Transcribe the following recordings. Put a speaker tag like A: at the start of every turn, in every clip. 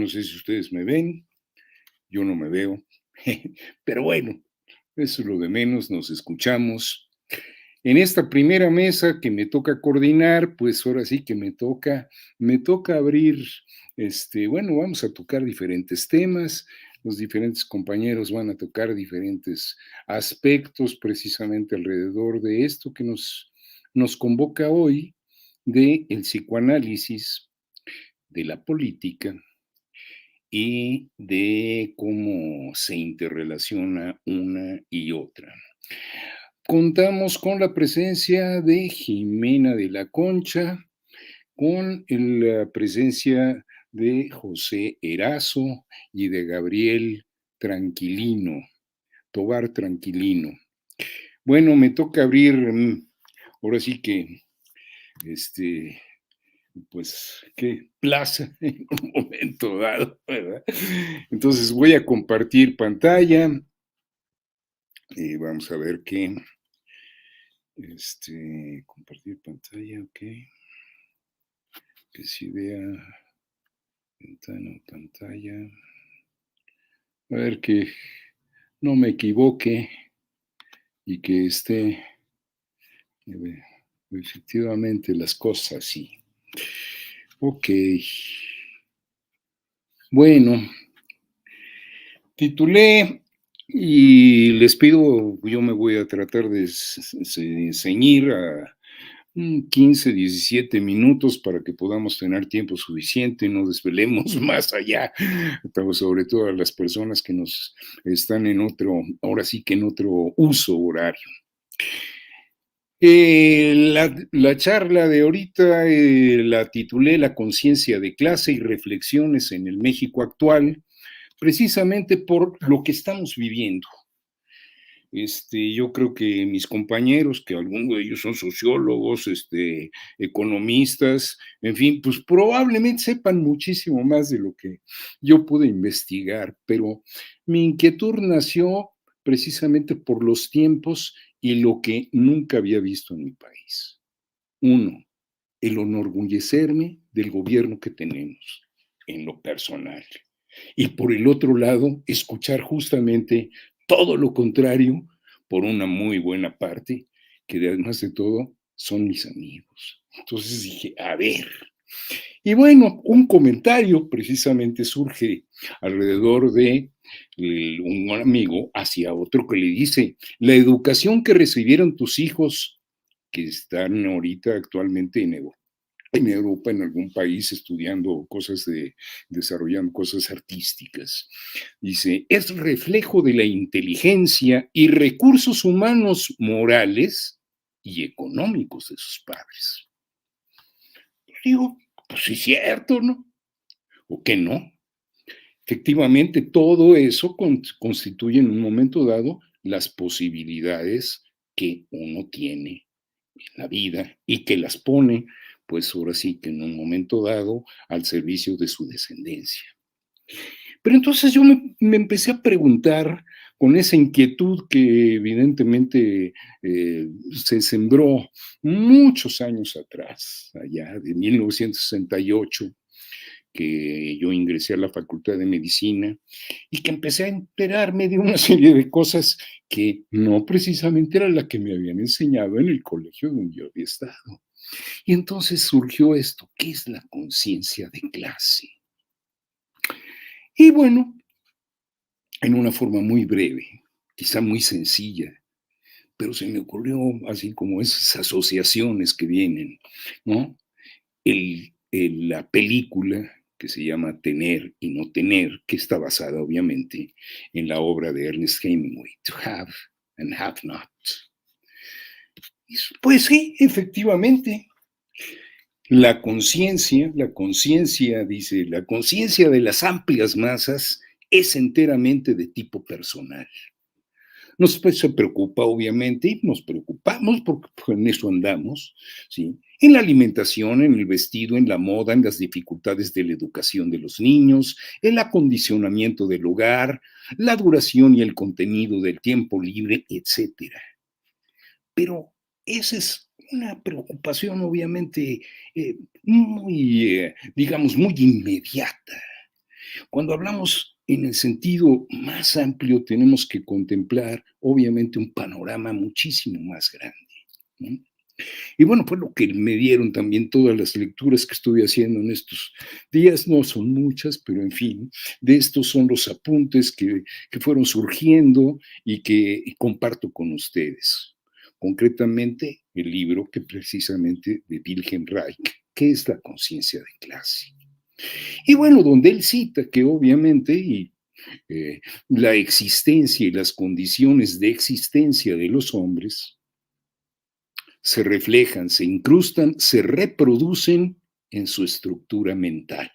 A: sé si ustedes me ven, yo no me veo, pero bueno, eso es lo de menos, nos escuchamos. En esta primera mesa que me toca coordinar, pues ahora sí que me toca abrir, bueno, vamos a tocar diferentes temas, los diferentes compañeros van a tocar diferentes aspectos precisamente alrededor de esto que nos convoca hoy, de el psicoanálisis, de la política y de cómo se interrelaciona una y otra. Contamos con la presencia de Jimena de la Concha, con la presencia de José Erazo y de Gabriel Tranquilino, Tobar Tranquilino. Bueno, me toca abrir, ahora sí que, este, pues, qué plaza en un momento dado, ¿verdad? Entonces voy a compartir pantalla y vamos a ver qué, compartir pantalla, ok, que si vea ventana o pantalla, a ver que no me equivoque y que esté efectivamente las cosas así. Ok, bueno, titulé y les pido, yo me voy a tratar de ceñir a 15, 17 minutos para que podamos tener tiempo suficiente, no desvelemos más allá, sobre todo a las personas que nos están en otro, ahora sí que en otro uso horario. La charla de ahorita la titulé La conciencia de clase y reflexiones en el México actual, precisamente por lo que estamos viviendo. Yo creo que mis compañeros, que algunos de ellos son sociólogos, economistas, en fin, pues probablemente sepan muchísimo más de lo que yo pude investigar, pero mi inquietud nació precisamente por los tiempos y lo que nunca había visto en mi país. Uno, el enorgullecerme del gobierno que tenemos en lo personal. Y por el otro lado, escuchar justamente todo lo contrario por una muy buena parte, que además de todo son mis amigos. Entonces dije, a ver. Y bueno, un comentario precisamente surge alrededor de un amigo hacia otro que le dice, la educación que recibieron tus hijos que están ahorita actualmente en Europa, en algún país, estudiando cosas desarrollando cosas artísticas. Dice, es reflejo de la inteligencia y recursos humanos morales y económicos de sus padres. Digo, pues sí es cierto, ¿no? ¿O qué no? Efectivamente, todo eso constituye en un momento dado las posibilidades que uno tiene en la vida y que las pone, pues ahora sí que en un momento dado, al servicio de su descendencia. Pero entonces yo me empecé a preguntar con esa inquietud que evidentemente se sembró muchos años atrás, allá de 1968, que yo ingresé a la Facultad de Medicina y que empecé a enterarme de una serie de cosas que no precisamente era la que me habían enseñado en el colegio donde yo había estado. Y entonces surgió esto, ¿qué es la conciencia de clase? Y bueno, en una forma muy breve, quizá muy sencilla, pero se me ocurrió así como esas asociaciones que vienen, ¿no? La película que se llama Tener y no tener, que está basada obviamente en la obra de Ernest Hemingway, To Have and Have Not. Pues sí, efectivamente, dice, la conciencia de las amplias masas es enteramente de tipo personal. Nos se preocupa, obviamente, y nos preocupamos porque en eso andamos, ¿sí? En la alimentación, en el vestido, en la moda, en las dificultades de la educación de los niños, el acondicionamiento del hogar, la duración y el contenido del tiempo libre, etcétera. Pero esa es una preocupación, obviamente, muy, digamos, muy inmediata. Cuando hablamos en el sentido más amplio, tenemos que contemplar, obviamente, un panorama muchísimo más grande, ¿no? Y bueno, fue lo que me dieron también todas las lecturas que estuve haciendo en estos días. No son muchas, pero en fin, de estos son los apuntes que fueron surgiendo y que comparto con ustedes. Concretamente, el libro que precisamente de Wilhelm Reich, que es La conciencia de clase. Y bueno, donde él cita que obviamente la existencia y las condiciones de existencia de los hombres se reflejan, se incrustan, se reproducen en su estructura mental,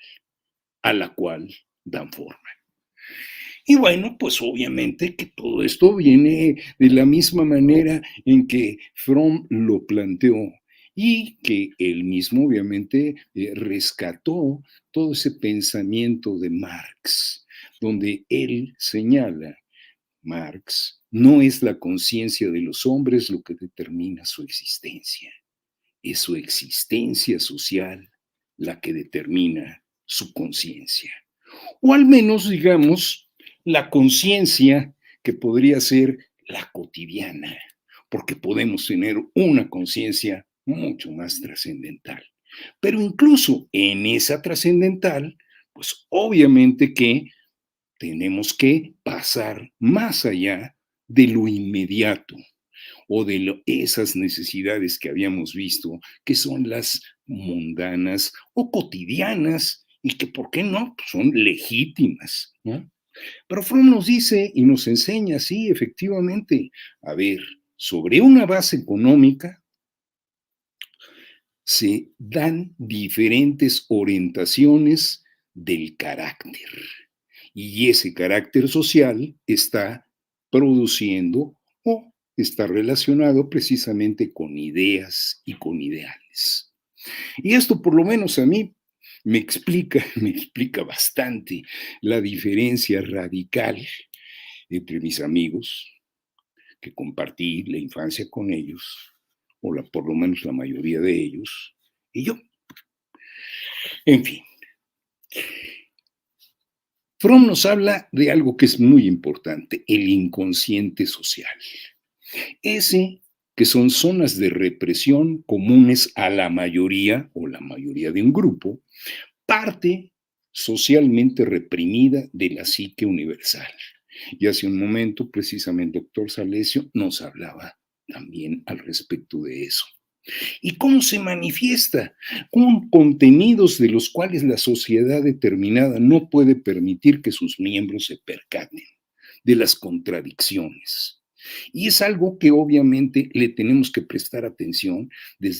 A: a la cual dan forma. Y bueno, pues obviamente que todo esto viene de la misma manera en que Fromm lo planteó y que él mismo obviamente rescató todo ese pensamiento de Marx, donde él señala, Marx, no es la conciencia de los hombres lo que determina su existencia, es su existencia social la que determina su conciencia. O al menos, digamos, la conciencia que podría ser la cotidiana, porque podemos tener una conciencia mucho más trascendental. Pero incluso en esa trascendental, pues obviamente que tenemos que pasar más allá de lo inmediato o de esas necesidades que habíamos visto, que son las mundanas o cotidianas y que, ¿por qué no? Pues son legítimas, ¿no? Pero Fromm nos dice y nos enseña, sí, efectivamente, a ver, sobre una base económica se dan diferentes orientaciones del carácter. Y ese carácter social está produciendo o está relacionado precisamente con ideas y con ideales. Y esto por lo menos a mí me explica bastante la diferencia radical entre mis amigos, que compartí la infancia con ellos, o por lo menos la mayoría de ellos, y yo. En fin, Fromm nos habla de algo que es muy importante, el inconsciente social. Ese que son zonas de represión comunes a la mayoría o la mayoría de un grupo, parte socialmente reprimida de la psique universal. Y hace un momento, precisamente, el doctor Salesio nos hablaba también al respecto de eso. ¿Y cómo se manifiesta? Con contenidos de los cuales la sociedad determinada no puede permitir que sus miembros se percaten de las contradicciones. Y es algo que obviamente le tenemos que prestar atención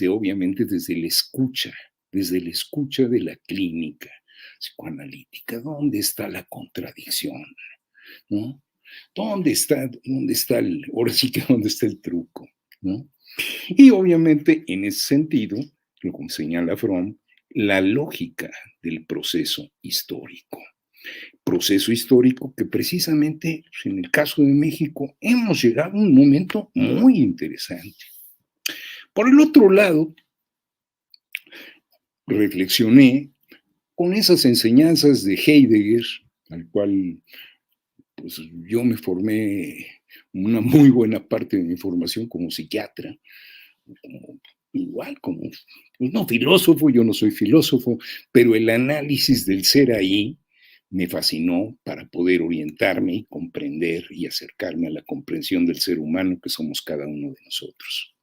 A: obviamente desde la escucha de la clínica psicoanalítica. ¿Dónde está la contradicción? ¿No? Ahora sí que dónde está el truco? ¿No? Y obviamente en ese sentido, lo que señala Fromm, la lógica del proceso histórico que precisamente en el caso de México hemos llegado a un momento muy interesante. Por el otro lado, reflexioné con esas enseñanzas de Heidegger, al cual pues, yo me formé una muy buena parte de mi formación como psiquiatra, como, igual como, pues no filósofo, yo no soy filósofo, pero el análisis del ser ahí me fascinó para poder orientarme y comprender y acercarme a la comprensión del ser humano que somos cada uno de nosotros.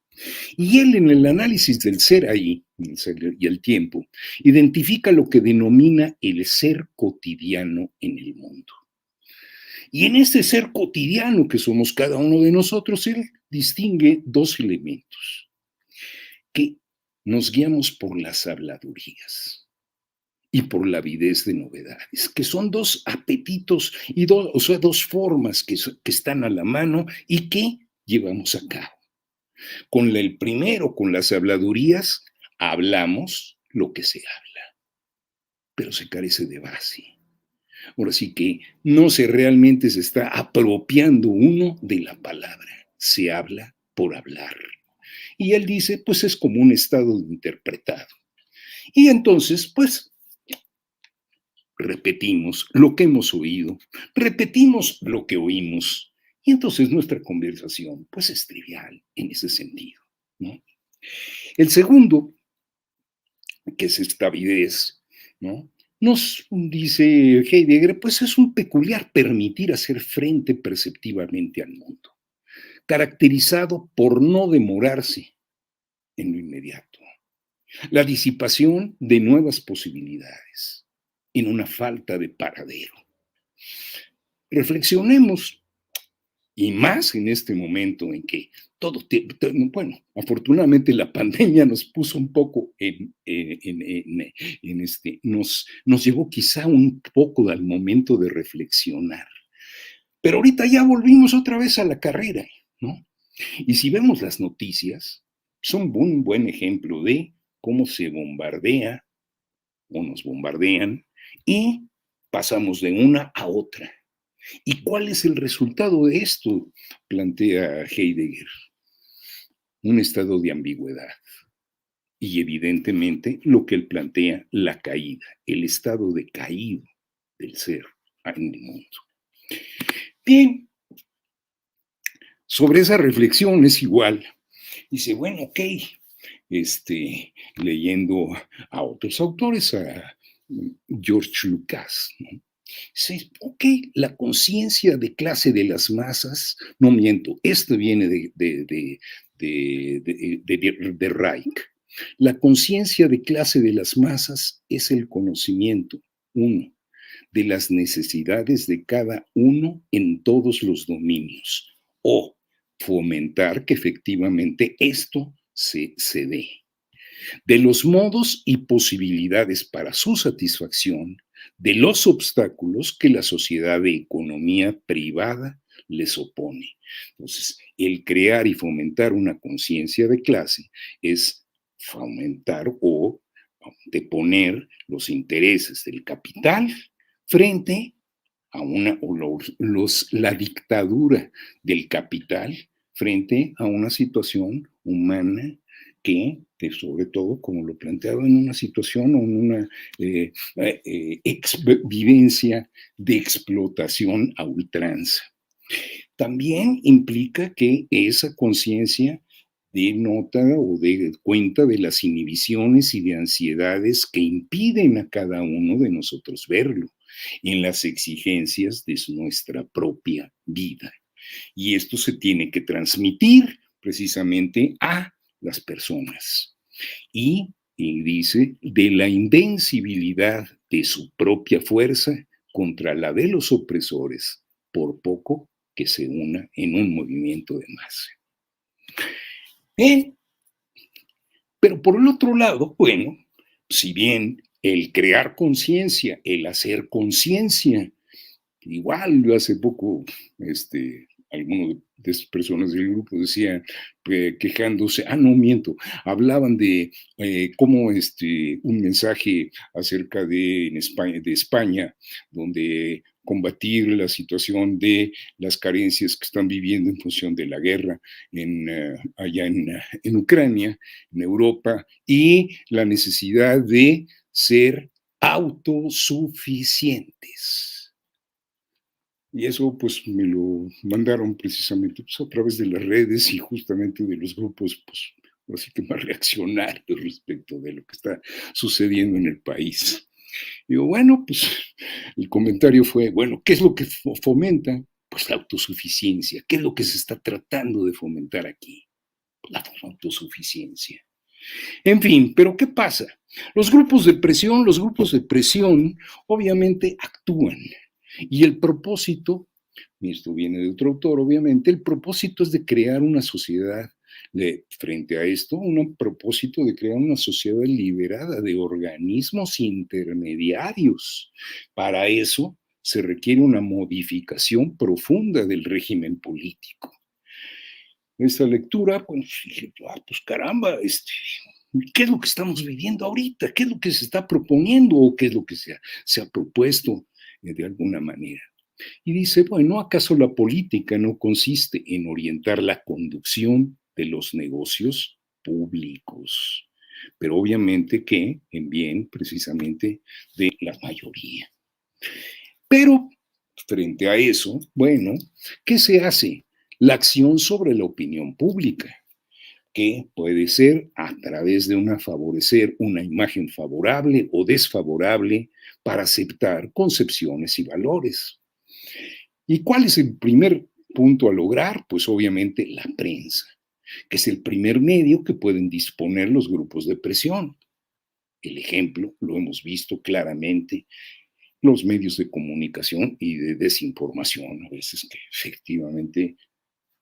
A: Y él en el análisis del ser ahí y el tiempo, identifica lo que denomina el ser cotidiano en el mundo. Y en este ser cotidiano que somos cada uno de nosotros, él distingue dos elementos, que nos guiamos por las habladurías y por la avidez de novedades, que son dos apetitos y dos formas que están a la mano y que llevamos a cabo. Con el primero, con las habladurías, hablamos lo que se habla, pero se carece de base. Ahora sí que no se realmente se está apropiando uno de la palabra, se habla por hablar. Y él dice, pues es como un estado de interpretado. Y entonces, pues, repetimos lo que hemos oído, repetimos lo que oímos, y entonces nuestra conversación pues es trivial en ese sentido, ¿no? El segundo, que es esta avidez, ¿no? Nos dice Heidegger, pues es un peculiar permitir hacer frente perceptivamente al mundo, caracterizado por no demorarse en lo inmediato, la disipación de nuevas posibilidades, en una falta de paradero. Reflexionemos, y más en este momento en que bueno, afortunadamente la pandemia nos puso un poco nos llevó quizá un poco al momento de reflexionar. Pero ahorita ya volvimos otra vez a la carrera, ¿no? Y si vemos las noticias, son un buen ejemplo de cómo se bombardea o nos bombardean y pasamos de una a otra. ¿Y cuál es el resultado de esto? Plantea Heidegger. Un estado de ambigüedad. Y evidentemente lo que él plantea, la caída, el estado de caído del ser en el mundo. Bien, sobre esa reflexión es igual. Dice, bueno, ok, leyendo a otros autores, a George Lucas, ¿no? Sí, ok, la conciencia de clase de las masas, no miento, esto viene de Reich. La conciencia de clase de las masas es el conocimiento, uno, de las necesidades de cada uno en todos los dominios, o fomentar que efectivamente esto se dé, de los modos y posibilidades para su satisfacción, de los obstáculos que la sociedad de economía privada les opone. Entonces, el crear y fomentar una conciencia de clase es fomentar o deponer los intereses del capital frente a la dictadura del capital frente a una situación humana que, sobre todo, como lo planteado, en una situación o en una vivencia de explotación a ultranza. También implica que esa conciencia denota o dé cuenta de las inhibiciones y de ansiedades que impiden a cada uno de nosotros verlo en las exigencias de nuestra propia vida. Y esto se tiene que transmitir precisamente a las personas. Y dice, de la invencibilidad de su propia fuerza contra la de los opresores, por poco que se una en un movimiento de masa. Bien, pero por el otro lado, bueno, si bien el crear conciencia, el hacer conciencia, igual hace poco, alguno de estas personas del grupo decía, quejándose, no miento, hablaban de cómo un mensaje acerca de España, donde combatir la situación de las carencias que están viviendo en función de la guerra allá en Ucrania, en Europa, y la necesidad de ser autosuficientes. Y eso pues me lo mandaron precisamente pues, a través de las redes y justamente de los grupos, pues así que más reaccionarios respecto de lo que está sucediendo en el país. Digo, bueno, pues el comentario fue, bueno, ¿qué es lo que fomenta? Pues la autosuficiencia. ¿Qué es lo que se está tratando de fomentar aquí? La autosuficiencia. En fin, pero ¿qué pasa? Los grupos de presión obviamente actúan. Y el propósito, y esto viene de otro autor, obviamente, el propósito es de crear una sociedad, frente a esto, un propósito de crear una sociedad liberada de organismos intermediarios. Para eso se requiere una modificación profunda del régimen político. Esta lectura, pues dije, pues caramba, ¿qué es lo que estamos viviendo ahorita? ¿Qué es lo que se está proponiendo o qué es lo que se ha propuesto de alguna manera? Y dice, bueno, ¿acaso la política no consiste en orientar la conducción de los negocios públicos? Pero obviamente que en bien precisamente de la mayoría. Pero frente a eso, bueno, ¿qué se hace? La acción sobre la opinión pública, que puede ser a través de favorecer una imagen favorable o desfavorable para aceptar concepciones y valores. ¿Y cuál es el primer punto a lograr? Pues obviamente la prensa, que es el primer medio que pueden disponer los grupos de presión. El ejemplo lo hemos visto claramente, los medios de comunicación y de desinformación, a veces que efectivamente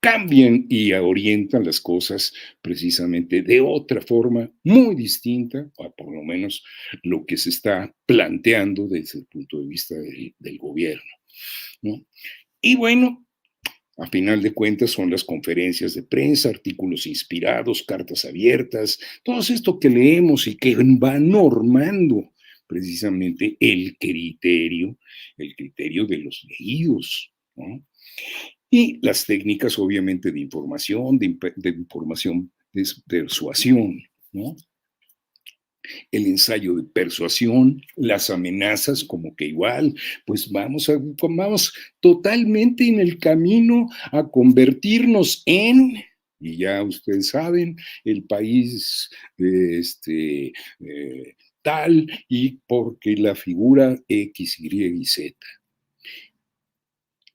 A: cambian y orientan las cosas precisamente de otra forma muy distinta, o por lo menos lo que se está planteando desde el punto de vista del gobierno, ¿no? Y bueno, a final de cuentas son las conferencias de prensa, artículos inspirados, cartas abiertas, todo esto que leemos y que va normando precisamente el criterio de los leídos, ¿no? Y las técnicas, obviamente, de información, de información de persuasión, ¿no? El ensayo de persuasión, las amenazas, como que igual, pues vamos totalmente en el camino a convertirnos en, y ya ustedes saben, el país tal, y porque la figura X, Y y Z.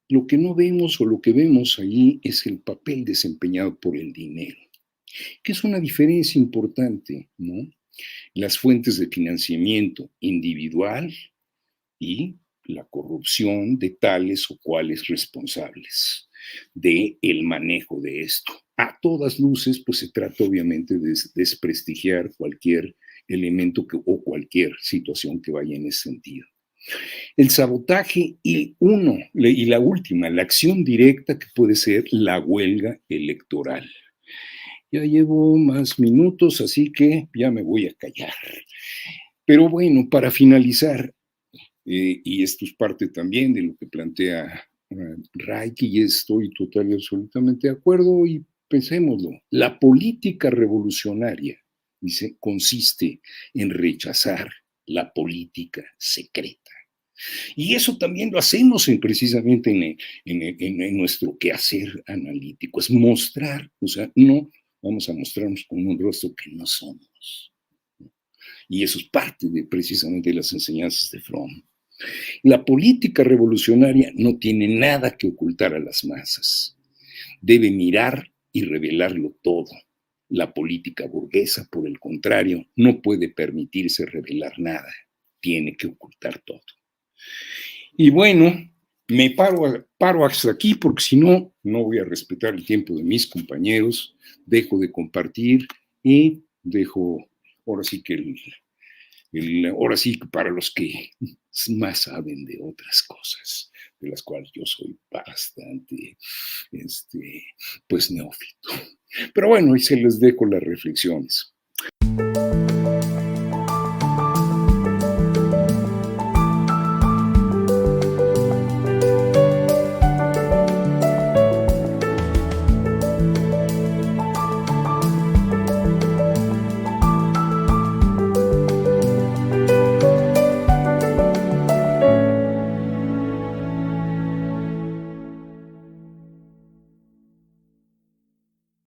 A: Lo que no vemos o lo que vemos ahí es el papel desempeñado por el dinero, que es una diferencia importante, ¿no? Las fuentes de financiamiento individual y la corrupción de tales o cuales responsables de el manejo de esto. A todas luces, pues se trata obviamente de desprestigiar cualquier elemento o cualquier situación que vaya en ese sentido. El sabotaje y la última, la acción directa que puede ser la huelga electoral. Ya llevo más minutos, así que ya me voy a callar. Pero bueno, para finalizar, y esto es parte también de lo que plantea Reich, y estoy total y absolutamente de acuerdo, y pensémoslo, la política revolucionaria, dice, consiste en rechazar la política secreta. Y eso también lo hacemos precisamente en nuestro quehacer analítico, es mostrar, o sea, no vamos a mostrarnos con un rostro que no somos. Y eso es parte de precisamente las enseñanzas de Fromm. La política revolucionaria no tiene nada que ocultar a las masas. Debe mirar y revelarlo todo. La política burguesa, por el contrario, no puede permitirse revelar nada. Tiene que ocultar todo. Y bueno, me paro hasta aquí porque si no, no voy a respetar el tiempo de mis compañeros, dejo de compartir y dejo, ahora sí que ahora sí que para los que más saben de otras cosas, de las cuales yo soy bastante, pues neófito. Pero bueno, ahí se les dejo las reflexiones.